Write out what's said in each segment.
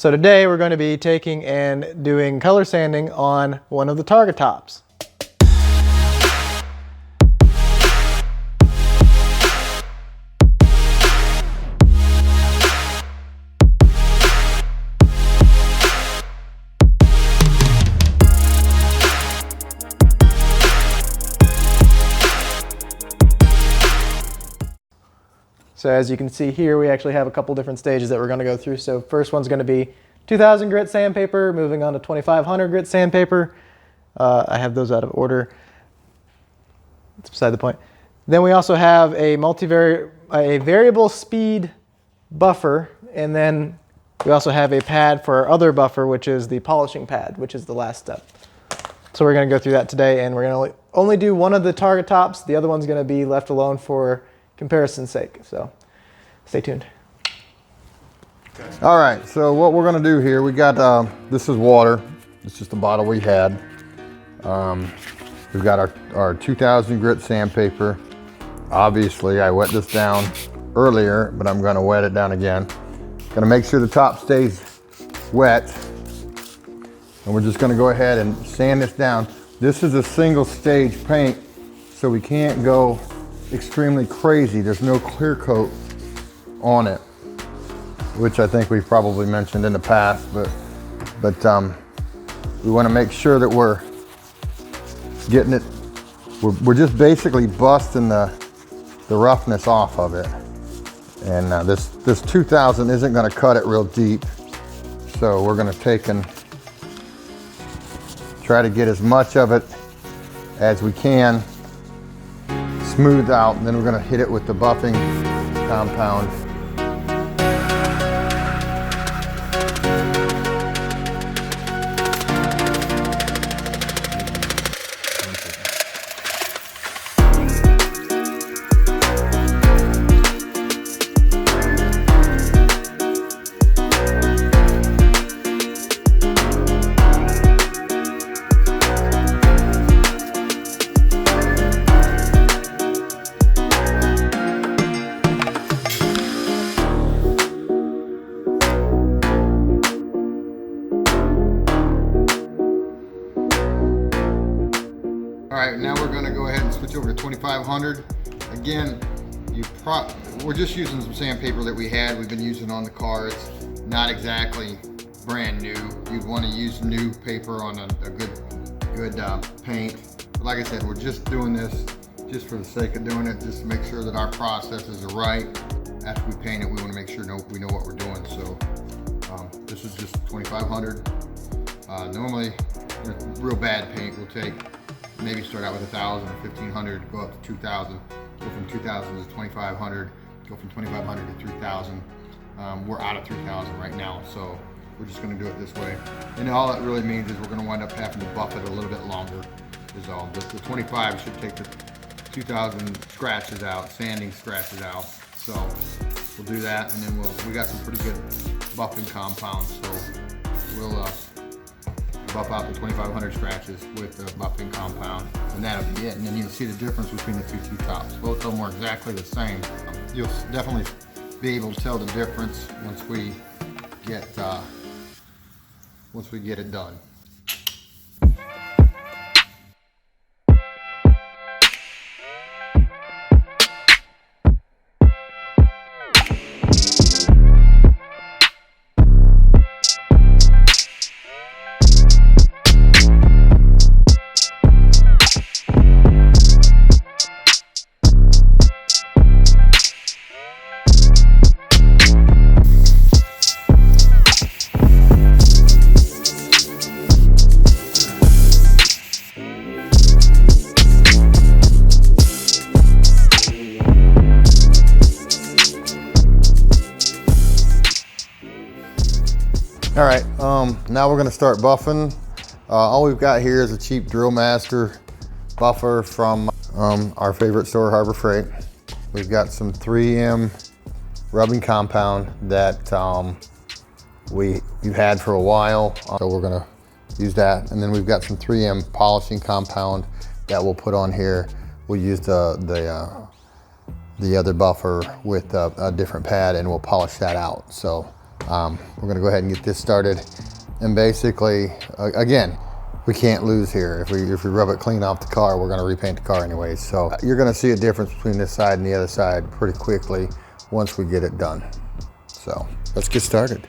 So today we're going to be taking and doing color sanding on one of the target tops. So as you can see here, we actually have a couple different stages that we're going to go through. So first one's going to be 2000 grit sandpaper, moving on to 2500 grit sandpaper. I have those out of order. It's beside the point. Then we also have a variable speed buffer, and then we also have a pad for our other buffer, which is the polishing pad, which is the last step. So we're going to go through that today, and we're going to only do one of the target tops. The other one's going to be left alone for comparison's sake, so stay tuned. All right, so what we're gonna do here, we got, this is water. It's just a bottle we had. We've got our 2000 grit sandpaper. Obviously, I wet this down earlier, but I'm gonna wet it down again. Gonna make sure the top stays wet. And we're just gonna go ahead and sand this down. This is a single stage paint, so we can't go extremely crazy. There's no clear coat on it, which I think we've probably mentioned in the past, but we want to make sure that we're getting it, we're just basically busting the roughness off of it. And this 2000 isn't going to cut it real deep, so we're going to take and try to get as much of it as we can smooth out, and then we're going to hit it with the buffing compound. All right, now we're gonna go ahead and switch over to 2500. Again, we're just using some sandpaper that we had. We've been using on the car. It's not exactly brand new. You'd wanna use new paper on a good paint. But like I said, we're just doing this just for the sake of doing it, just to make sure that our processes are right. After we paint it, we wanna make sure we know what we're doing. So this is just 2500. Normally, real bad paint will take, maybe start out with 1000 or 1500, go up to 2000, go from 2000 to 2500, go from 2500 to 3000. We're out of 3000 right now, so we're just gonna do it this way. And all that really means is we're gonna wind up having to buff it a little bit longer, is all. The 25 should take the 2000 scratches out, sanding scratches out. So we'll do that, and then we got some pretty good buffing compounds, so we'll buff out the 2500 scratches with the buffing compound, and that'll be it. And then you'll see the difference between the two tops. Both of them are exactly the same. You'll definitely be able to tell the difference once we get it done. All right, now we're gonna start buffing. All we've got here is a cheap Drill Master buffer from our favorite store, Harbor Freight. We've got some 3M rubbing compound that we've had for a while, so we're gonna use that. And then we've got some 3M polishing compound that we'll put on here. We'll use the other buffer with a different pad, and we'll polish that out. So We're gonna go ahead and get this started. And basically, again, we can't lose here. If we rub it clean off the car, we're gonna repaint the car anyways. So you're gonna see a difference between this side and the other side pretty quickly once we get it done. So let's get started.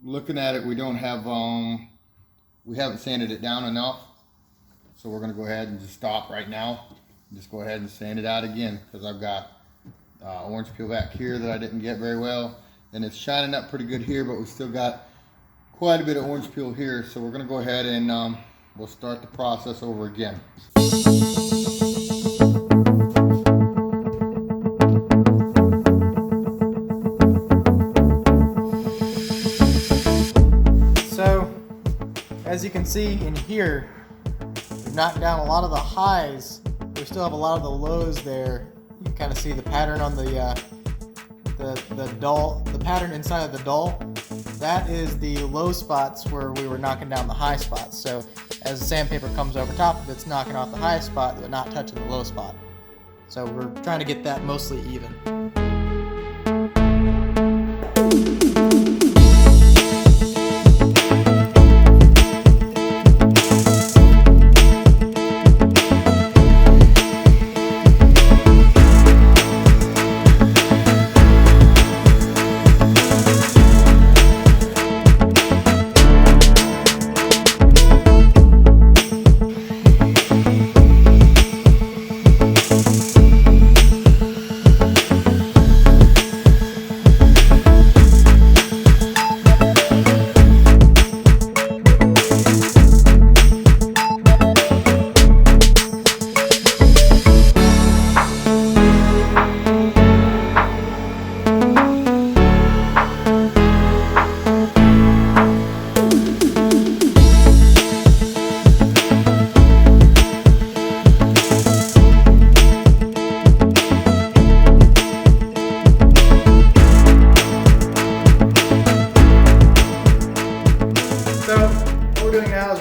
Looking at it, we don't have, we haven't sanded it down enough. So we're gonna go ahead and just stop right now. And just go ahead and sand it out again, because I've got orange peel back here that I didn't get very well. And it's shining up pretty good here, but we still got quite a bit of orange peel here. So we're gonna go ahead and we'll start the process over again. As you can see in here, we've knocked down a lot of the highs. We still have a lot of the lows there. You can kind of see the pattern on the dull, the pattern inside of the dull. That is the low spots where we were knocking down the high spots. So as the sandpaper comes over top of it, it's knocking off the high spot but not touching the low spot. So we're trying to get that mostly even.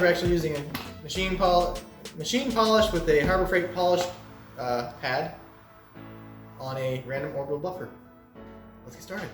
We're actually using a machine polish with a Harbor Freight polish pad on a random orbital buffer. Let's get started.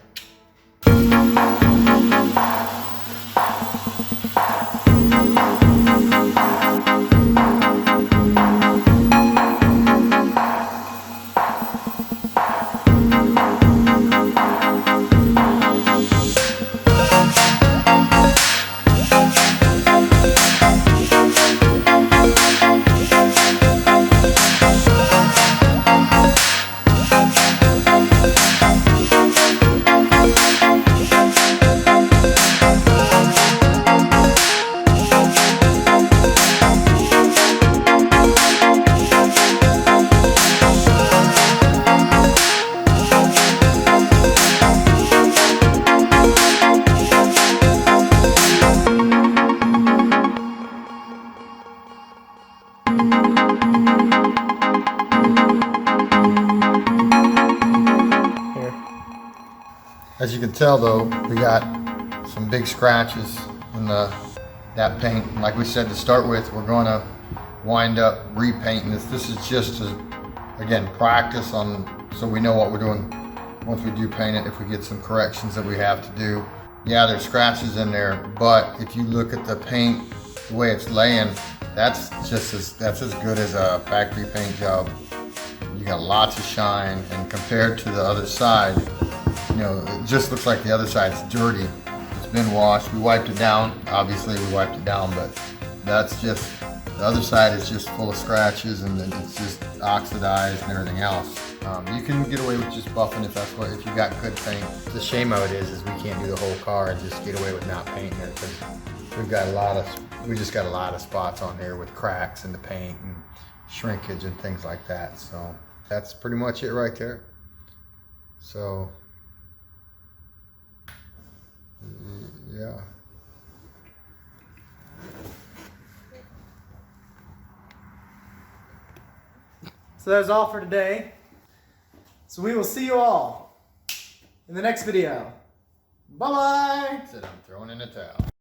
As you can tell though, we got some big scratches in that paint. Like we said to start with, we're going to wind up repainting this. This is just to, again, practice on, so we know what we're doing once we do paint it, if we get some corrections that we have to do. Yeah, there's scratches in there, but if you look at the paint, the way it's laying, that's as good as a factory paint job. You got lots of shine, and compared to the other side, you know, it just looks like the other side's dirty. It's been washed. We wiped it down. Obviously, we wiped it down, but that's just, the other side is just full of scratches, and then it's just oxidized and everything else. You can get away with just buffing if you got good paint. The shame of it is we can't do the whole car and just get away with not painting it, because we've got a lot of we just got a lot of spots on there with cracks in the paint and shrinkage and things like that. So that's pretty much it right there. So yeah. So that's all for today. So we will see you all in the next video. Bye-bye. Said I'm throwing in the towel.